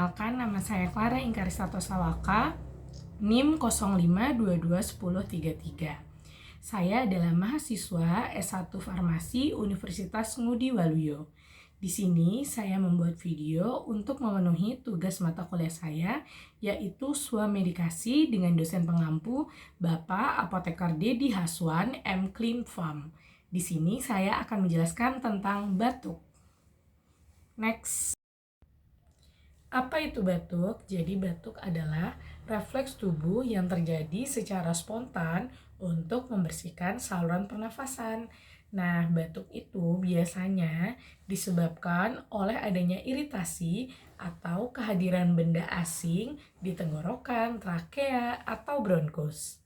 Perkenalkan, nama saya Clara Inkaristato Sawaka, NIM 05221033. Saya adalah mahasiswa S1 Farmasi Universitas Ngudi Waluyo. Di sini saya membuat video untuk memenuhi tugas mata kuliah saya, yaitu Swamedikasi dengan dosen pengampu Bapak Apoteker Dedi Haswan M. Klim Farm. Di sini saya akan menjelaskan tentang batuk. Next. Apa itu batuk? Jadi batuk adalah refleks tubuh yang terjadi secara spontan untuk membersihkan saluran pernafasan. Nah, batuk itu biasanya disebabkan oleh adanya iritasi atau kehadiran benda asing di tenggorokan, trakea, atau bronkus.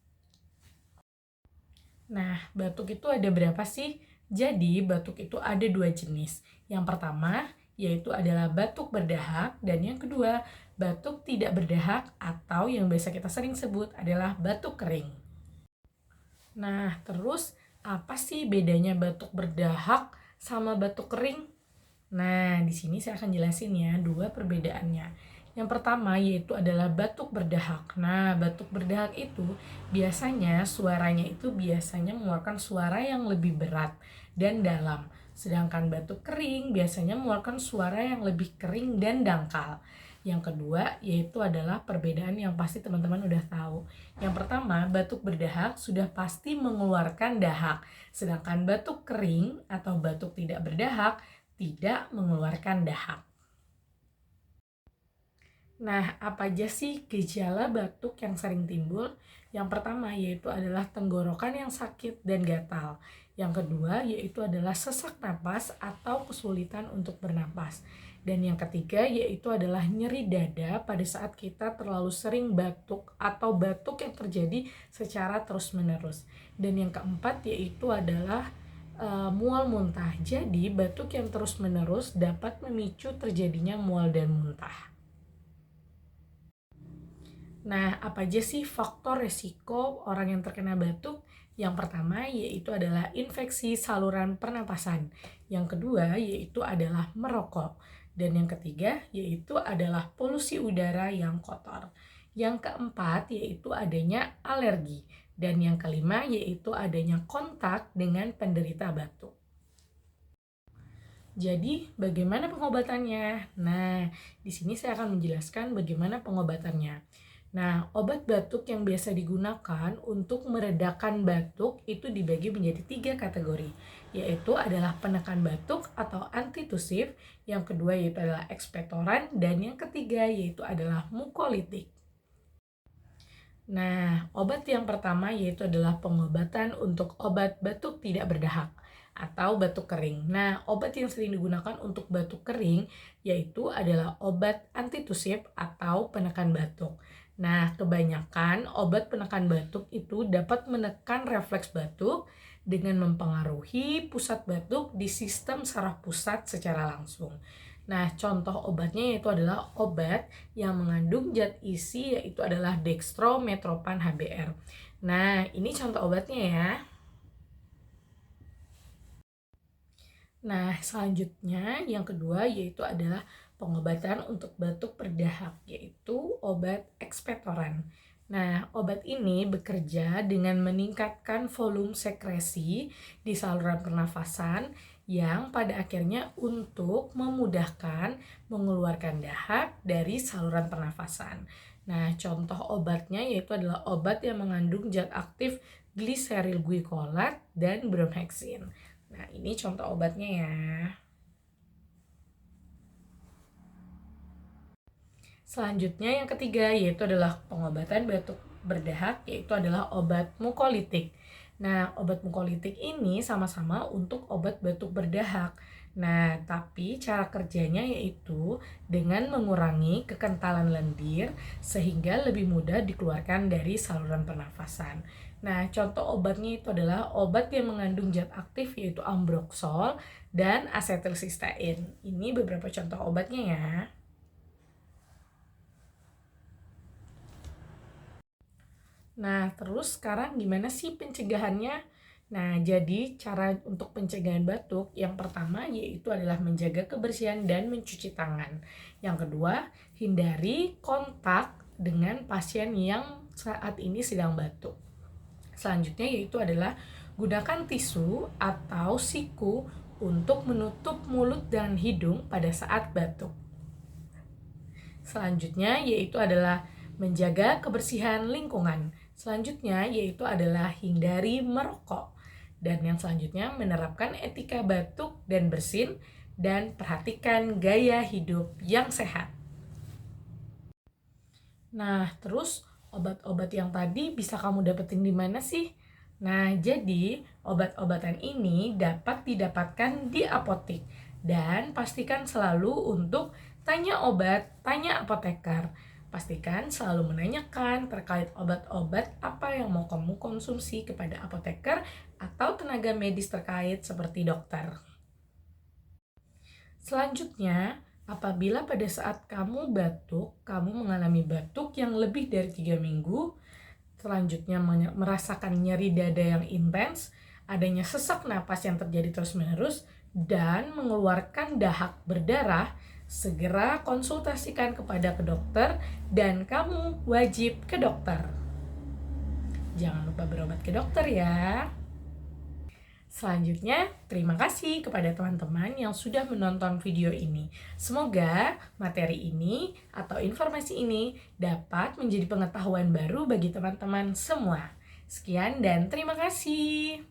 Nah, batuk itu ada berapa sih? Jadi, batuk itu ada dua jenis. Yang pertama, yaitu adalah batuk berdahak, dan yang kedua, batuk tidak berdahak atau yang biasa kita sering sebut adalah batuk kering. Nah, terus apa sih bedanya batuk berdahak sama batuk kering? Nah, di sini saya akan jelasin ya dua perbedaannya. Yang pertama yaitu adalah batuk berdahak. Nah, batuk berdahak itu biasanya suaranya itu biasanya mengeluarkan suara yang lebih berat dan dalam. Sedangkan batuk kering biasanya mengeluarkan suara yang lebih kering dan dangkal. Yang kedua yaitu adalah perbedaan yang pasti teman-teman udah tahu. Yang pertama, batuk berdahak sudah pasti mengeluarkan dahak. Sedangkan batuk kering atau batuk tidak berdahak tidak mengeluarkan dahak. Nah, apa aja sih gejala batuk yang sering timbul? Yang pertama yaitu adalah tenggorokan yang sakit dan gatal. Yang kedua yaitu adalah sesak napas atau kesulitan untuk bernapas. Dan yang ketiga yaitu adalah nyeri dada pada saat kita terlalu sering batuk atau batuk yang terjadi secara terus-menerus. Dan yang keempat yaitu adalah mual muntah. Jadi, batuk yang terus-menerus dapat memicu terjadinya mual dan muntah. Nah, apa aja sih faktor resiko orang yang terkena batuk? Yang pertama yaitu adalah infeksi saluran pernapasan. Yang kedua yaitu adalah merokok. Dan yang ketiga yaitu adalah polusi udara yang kotor. Yang keempat yaitu adanya alergi. Dan yang kelima yaitu adanya kontak dengan penderita batuk. Jadi, bagaimana pengobatannya? Nah, di sini saya akan menjelaskan bagaimana pengobatannya. Nah, obat batuk yang biasa digunakan untuk meredakan batuk itu dibagi menjadi 3 kategori, yaitu adalah penekan batuk atau antitusif, yang kedua yaitu adalah ekspektoran, dan yang ketiga yaitu adalah mukolitik. Nah, obat yang pertama yaitu adalah pengobatan untuk obat batuk tidak berdahak atau batuk kering. Nah, obat yang sering digunakan untuk batuk kering yaitu adalah obat antitusif atau penekan batuk. Nah, kebanyakan obat penekan batuk itu dapat menekan refleks batuk dengan mempengaruhi pusat batuk di sistem saraf pusat secara langsung. Nah, contoh obatnya yaitu adalah obat yang mengandung zat isi yaitu adalah dextrometropan HBr. Nah, ini contoh obatnya ya. Nah, selanjutnya yang kedua yaitu adalah pengobatan untuk batuk berdahak, yaitu obat ekspektoran. Nah, obat ini bekerja dengan meningkatkan volume sekresi di saluran pernafasan yang pada akhirnya untuk memudahkan mengeluarkan dahak dari saluran pernafasan. Nah, contoh obatnya yaitu adalah obat yang mengandung zat aktif gliseryl glycolat dan bromhexin. Nah, ini contoh obatnya ya. Selanjutnya yang ketiga yaitu adalah pengobatan batuk berdahak yaitu adalah obat mukolitik. Nah, obat mukolitik ini sama-sama untuk obat batuk berdahak. Nah, tapi cara kerjanya yaitu dengan mengurangi kekentalan lendir sehingga lebih mudah dikeluarkan dari saluran pernafasan. Nah, contoh obatnya itu adalah obat yang mengandung zat aktif yaitu ambroxol dan asetilsistein. Ini beberapa contoh obatnya ya. Nah, terus sekarang gimana sih pencegahannya? Nah, jadi cara untuk pencegahan batuk yang pertama yaitu adalah menjaga kebersihan dan mencuci tangan. Yang kedua, hindari kontak dengan pasien yang saat ini sedang batuk. Selanjutnya yaitu adalah gunakan tisu atau siku untuk menutup mulut dan hidung pada saat batuk. Selanjutnya yaitu adalah menjaga kebersihan lingkungan. Selanjutnya yaitu adalah hindari merokok. Dan yang selanjutnya menerapkan etika batuk dan bersin dan perhatikan gaya hidup yang sehat. Nah, terus obat-obat yang tadi bisa kamu dapetin di mana sih? Nah, jadi obat-obatan ini dapat didapatkan di apotik dan pastikan selalu untuk tanya obat, tanya apoteker. Pastikan selalu menanyakan terkait obat-obat apa yang mau kamu konsumsi kepada apoteker atau tenaga medis terkait seperti dokter. Selanjutnya, apabila pada saat kamu batuk, kamu mengalami batuk yang lebih dari 3 minggu, selanjutnya merasakan nyeri dada yang intens, adanya sesak napas yang terjadi terus-menerus, dan mengeluarkan dahak berdarah, segera konsultasikan kepada dokter dan kamu wajib ke dokter. Jangan lupa berobat ke dokter ya. Selanjutnya, terima kasih kepada teman-teman yang sudah menonton video ini. Semoga materi ini atau informasi ini dapat menjadi pengetahuan baru bagi teman-teman semua. Sekian dan terima kasih.